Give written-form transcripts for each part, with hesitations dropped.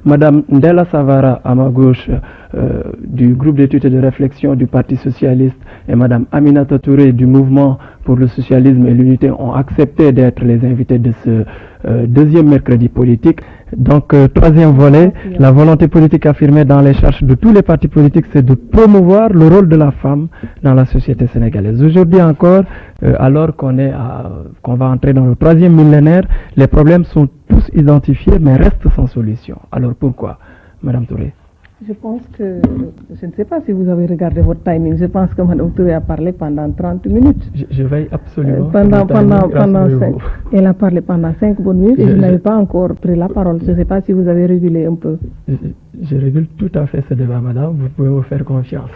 Madame Ndella Savara, à ma gauche, du groupe d'études et de réflexion du Parti socialiste, et Madame Aminata Touré du mouvement pour le socialisme et l'unité ont accepté d'être les invités de ce deuxième mercredi politique. Donc, troisième volet, la volonté politique affirmée dans les charges de tous les partis politiques, c'est de promouvoir le rôle de la femme dans la société sénégalaise. Aujourd'hui encore, alors qu'on va entrer dans le troisième millénaire, les problèmes sont tous identifiés mais restent sans solution. Alors pourquoi, Madame Touré? Je pense que, je ne sais pas si vous avez regardé votre timing, je pense que Mme Touré a parlé pendant 30 minutes. Je veille absolument. Elle a parlé pendant 5 bonnes minutes et je n'avais pas encore pris la parole. Je ne sais pas si vous avez régulé un peu. Je régule tout à fait ce débat, madame, vous pouvez me faire confiance.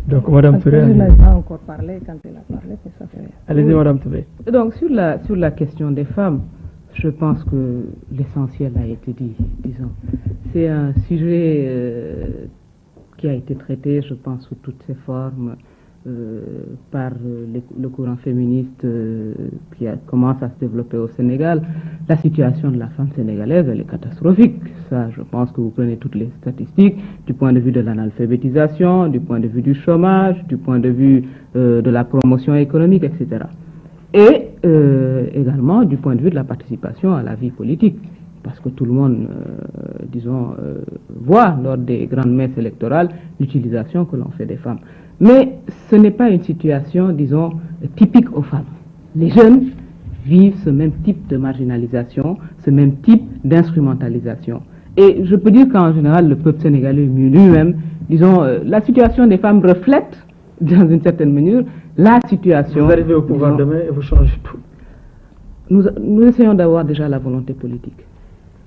Donc, Mme Touré. Je n'avais pas encore parlé quand elle a parlé, mais ça fait rien. Allez-y, Mme Touré. Donc, sur la question des femmes, je pense que l'essentiel a été dit, disons. C'est un sujet qui a été traité, je pense, sous toutes ses formes, par le courant féministe qui commence à se développer au Sénégal. La situation de la femme sénégalaise, elle est catastrophique. Ça, je pense que vous prenez toutes les statistiques, du point de vue de l'analphabétisation, du point de vue du chômage, du point de vue de la promotion économique, etc. Et également du point de vue de la participation à la vie politique, parce que tout le monde, voit lors des grandes messes électorales l'utilisation que l'on fait des femmes. Mais ce n'est pas une situation, disons, typique aux femmes. Les jeunes vivent ce même type de marginalisation, ce même type d'instrumentalisation. Et je peux dire qu'en général, le peuple sénégalais lui-même, disons, la situation des femmes reflète, dans une certaine mesure, la situation. Vous arrivez au pouvoir demain et vous changez tout. Nous essayons d'avoir déjà la volonté politique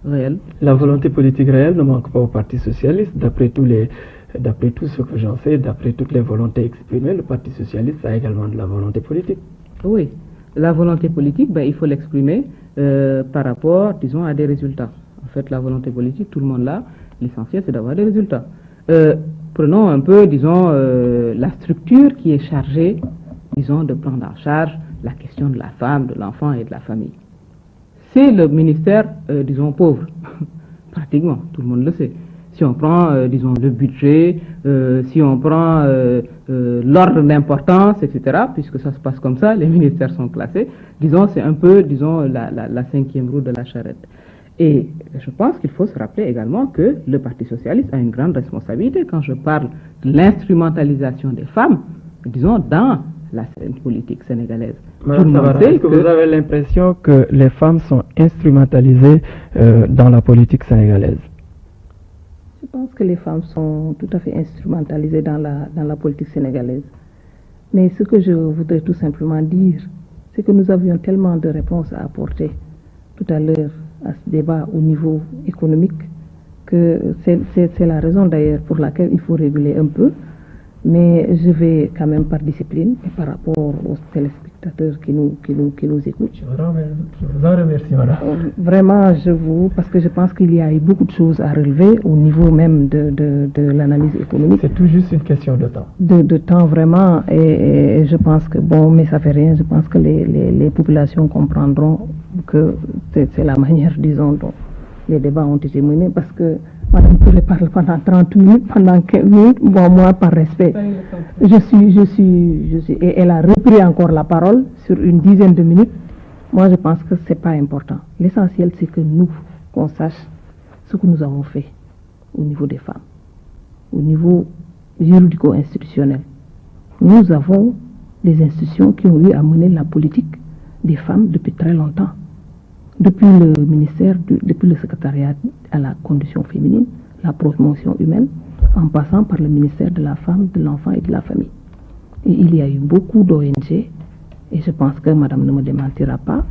réelle. La volonté politique réelle ne manque pas au Parti socialiste. D'après tout ce que j'en sais, d'après toutes les volontés exprimées, le Parti socialiste a également de la volonté politique. Oui, la volonté politique, il faut l'exprimer par rapport, disons, à des résultats. En fait, la volonté politique, tout le monde l'a. L'essentiel, c'est d'avoir des résultats. Prenons un peu, disons, la structure qui est chargée, disons, de prendre en charge la question de la femme, de l'enfant et de la famille. C'est le ministère, disons, pauvre, pratiquement, tout le monde le sait. Si on prend, disons, le budget, si on prend l'ordre d'importance, etc., puisque ça se passe comme ça, les ministères sont classés, disons, c'est un peu, disons, la cinquième roue de la charrette. Et je pense qu'il faut se rappeler également que le Parti socialiste a une grande responsabilité quand je parle de l'instrumentalisation des femmes, disons, dans la scène politique sénégalaise. Madame Savara, est-ce que vous avez l'impression que les femmes sont instrumentalisées dans la politique sénégalaise? Je pense que les femmes sont tout à fait instrumentalisées dans la politique sénégalaise. Mais ce que je voudrais tout simplement dire, c'est que nous avions tellement de réponses à apporter tout à l'heure à ce débat au niveau économique que c'est la raison d'ailleurs pour laquelle il faut réguler un peu. Mais je vais quand même par discipline et par rapport aux téléspectateurs qui nous écoutent. Je vous en remercie, madame. Vraiment, parce que je pense qu'il y a eu beaucoup de choses à relever au niveau même de l'analyse économique. C'est tout juste une question de temps. De temps, vraiment. Et je pense que, mais ça fait rien. Je pense que les populations comprendront que c'est la manière, disons, dont les débats ont été menés, parce que Madame Touré parle pendant 30 minutes, pendant 15 minutes, moi par respect. Et elle a repris encore la parole sur une dizaine de minutes. Moi je pense que c'est pas important. L'essentiel c'est que nous, qu'on sache ce que nous avons fait au niveau des femmes, au niveau juridico-institutionnel. Nous avons des institutions qui ont eu à mener la politique des femmes depuis très longtemps. Depuis le ministère, depuis le secrétariat à la condition féminine, la promotion humaine, en passant par le ministère de la femme, de l'enfant et de la famille. Et il y a eu beaucoup d'ONG, et je pense que madame ne me démentira pas,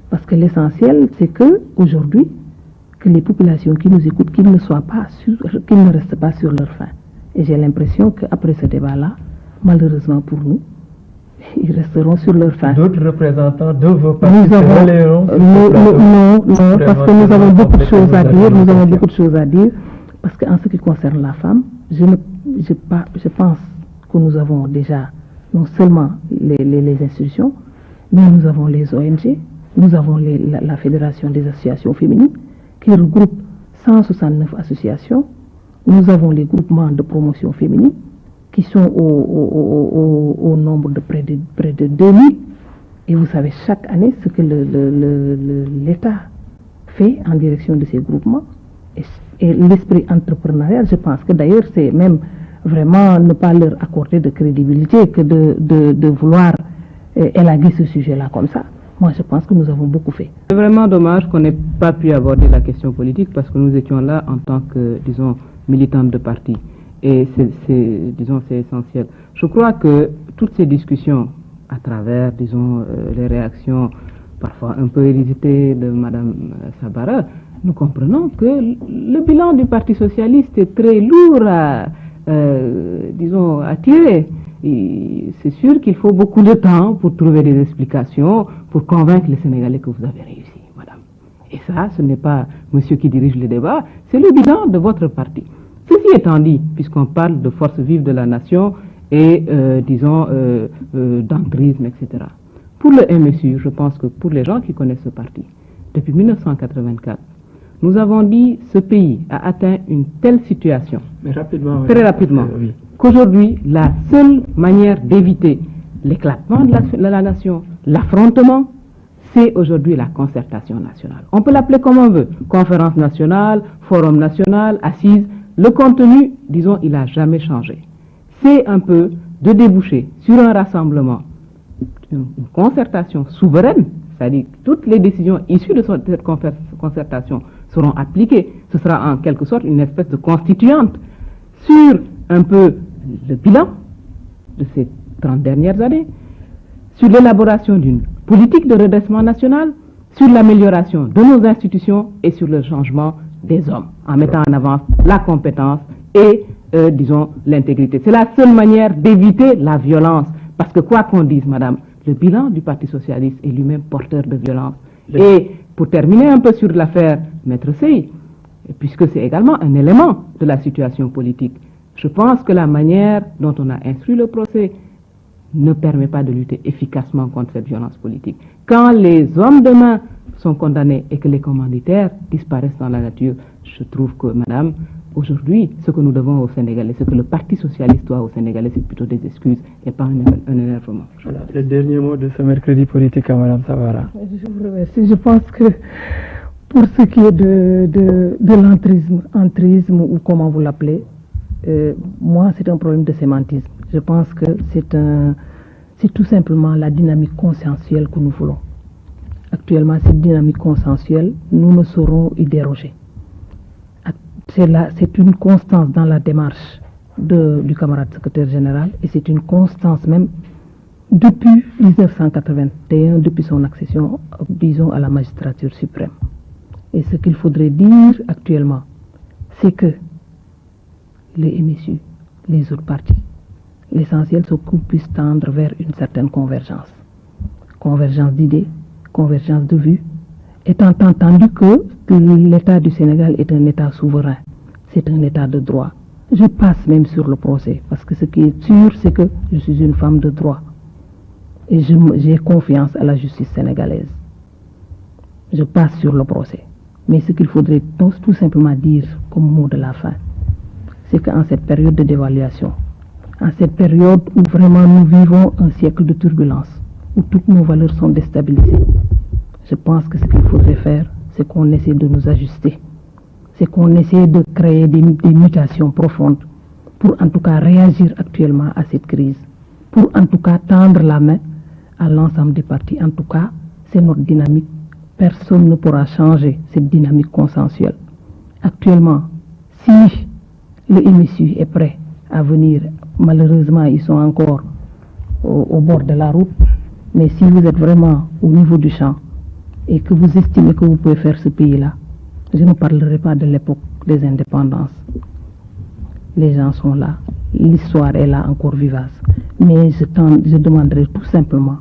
parce que l'essentiel, c'est que aujourd'hui, que les populations qui nous écoutent, qu'ils ne restent pas sur leur faim. Et j'ai l'impression qu'après ce débat-là, malheureusement pour nous, ils resteront sur leur faim. D'autres représentants de vos partis non, parce que nous avons beaucoup de choses à dire. Nous avons beaucoup de choses à dire, parce qu'en ce qui concerne la femme, je pense que nous avons déjà non seulement les institutions, mais nous avons les ONG, nous avons la Fédération des associations féminines qui regroupe 169 associations. Nous avons les groupements de promotion féminine qui sont au nombre de près de 2000. Et vous savez chaque année ce que l'État fait en direction de ces groupements. Et l'esprit entrepreneurial, je pense que d'ailleurs c'est même vraiment ne pas leur accorder de crédibilité que de vouloir élaguer ce sujet-là comme ça. Moi, je pense que nous avons beaucoup fait. C'est vraiment dommage qu'on n'ait pas pu aborder la question politique parce que nous étions là en tant que, disons, militantes de parti. Et c'est essentiel. Je crois que toutes ces discussions, à travers, disons, les réactions parfois un peu hésitées de Mme Sabara, nous comprenons que le bilan du Parti socialiste est très lourd à tirer. C'est sûr qu'il faut beaucoup de temps pour trouver des explications, pour convaincre les Sénégalais que vous avez réussi, madame. Et ça, ce n'est pas monsieur qui dirige le débat, c'est le bilan de votre parti. Ceci étant dit, puisqu'on parle de force vive de la nation et, d'entrisme, etc. Pour le MSU, je pense que pour les gens qui connaissent ce parti, depuis 1984, nous avons dit que ce pays a atteint une telle situation, mais rapidement, très rapidement, oui, qu'aujourd'hui, la seule manière d'éviter l'éclatement de la nation, l'affrontement, c'est aujourd'hui la concertation nationale. On peut l'appeler comme on veut, conférence nationale, forum national, assise. Le contenu, disons, il n'a jamais changé. C'est un peu de déboucher sur un rassemblement, une concertation souveraine, c'est-à-dire que toutes les décisions issues de cette concertation seront appliquées. Ce sera en quelque sorte une espèce de constituante sur un peu le bilan de ces 30 dernières années, sur l'élaboration d'une politique de redressement national, sur l'amélioration de nos institutions et sur le changement des hommes, en mettant en avant la compétence et, l'intégrité. C'est la seule manière d'éviter la violence, parce que quoi qu'on dise, madame, le bilan du Parti socialiste est lui-même porteur de violence. Et pour terminer un peu sur l'affaire Maître Sey, puisque c'est également un élément de la situation politique, je pense que la manière dont on a instruit le procès ne permet pas de lutter efficacement contre cette violence politique. Quand les hommes de main sont condamnés et que les commanditaires disparaissent dans la nature, je trouve que, madame, aujourd'hui, ce que nous devons aux Sénégalais, ce que le Parti socialiste doit aux Sénégalais, c'est plutôt des excuses et pas un énervement. Voilà, le dernier mot de ce mercredi politique à Mme Sabara. Je vous remercie. Je pense que pour ce qui est de l'entrisme ou comment vous l'appelez, moi, c'est un problème de sémantisme. Je pense que c'est tout simplement la dynamique consensuelle que nous voulons. Actuellement, cette dynamique consensuelle, nous ne saurons y déroger. C'est une constance dans la démarche du camarade secrétaire général et c'est une constance même depuis 1981, depuis son accession, disons, à la magistrature suprême. Et ce qu'il faudrait dire actuellement, c'est que les MSU, les autres partis, l'essentiel, c'est qu'on puisse tendre vers une certaine convergence. Convergence d'idées, convergence de vues, étant entendu que l'État du Sénégal est un État souverain, c'est un État de droit. Je passe même sur le procès, parce que ce qui est sûr, c'est que je suis une femme de droit. Et j'ai confiance à la justice sénégalaise. Je passe sur le procès. Mais ce qu'il faudrait tout simplement dire comme mot de la fin, c'est qu'en cette période de dévaluation, en cette période où vraiment nous vivons un siècle de turbulence, où toutes nos valeurs sont déstabilisées, je pense que ce qu'il faudrait faire, c'est qu'on essaie de nous ajuster. C'est qu'on essaie de créer des mutations profondes pour en tout cas réagir actuellement à cette crise, pour en tout cas tendre la main à l'ensemble des partis. En tout cas, c'est notre dynamique. Personne ne pourra changer cette dynamique consensuelle. Actuellement, si le MSU est prêt à venir, malheureusement, ils sont encore au bord de la route, mais si vous êtes vraiment au niveau du champ et que vous estimez que vous pouvez faire ce pays-là, je ne parlerai pas de l'époque des indépendances. Les gens sont là, l'histoire est là encore vivace. Mais je demanderai tout simplement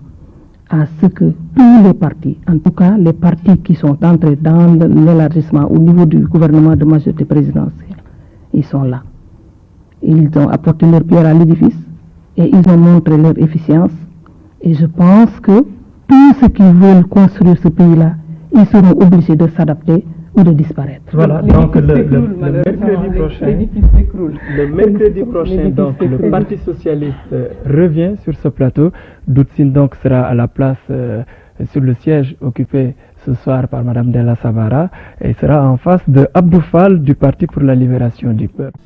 à ce que tous les partis, en tout cas les partis qui sont entrés dans l'élargissement au niveau du gouvernement de majorité présidentielle, ils sont là. Ils ont apporté leur pierre à l'édifice et ils ont montré leur efficience. Et je pense que tous ceux qui veulent construire ce pays-là, ils seront obligés de s'adapter ou de disparaître. Voilà, donc le mercredi prochain, donc le Parti socialiste revient sur ce plateau. Doutine donc sera à la place sur le siège occupé ce soir par Madame Della Savara et sera en face de Abdou Fall du Parti pour la libération du peuple.